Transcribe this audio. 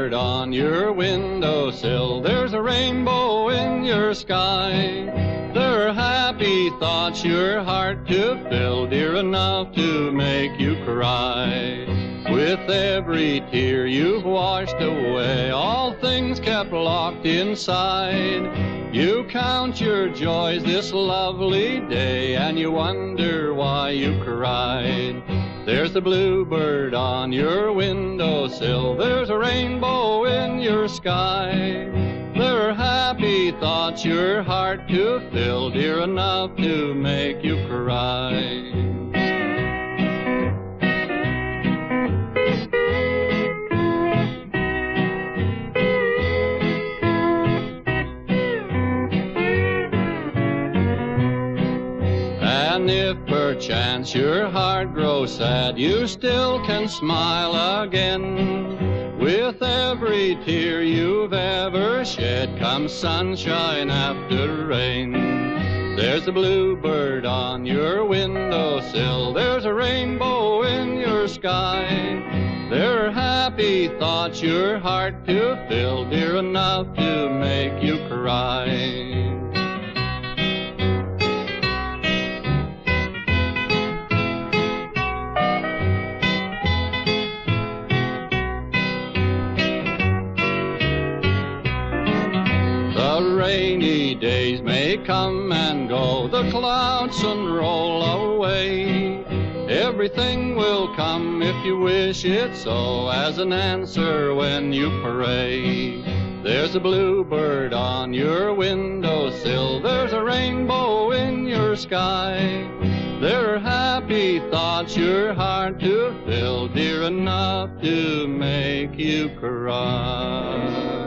bluebird on your windowsill. There's a rainbow in your sky. There are happy thoughts your heart to fill, dear enough to make you cry. With every tear you've washed away, all things kept locked inside. You count your joys this lovely day, and you wonder why you cried. There's the bluebird on your windowsill. There's a rainbow in your sky. There are happy thoughts your heart to fill, dear enough to make you cry. And if perchance your heart grows sad, you still can smile again. With every tear you've ever shed comes sunshine after rain. There's a bluebird on your windowsill. There's a rainbow in your sky. There are happy thoughts your heart to fill, dear enough to make you cry. The rainy days may come and go, the clouds soon roll away. Everything will come if you wish it so, as an answer when you pray. There's a bluebird on your windowsill. There's a rainbow in your sky. There are happy thoughts your heart to fill, dear enough to make you cry.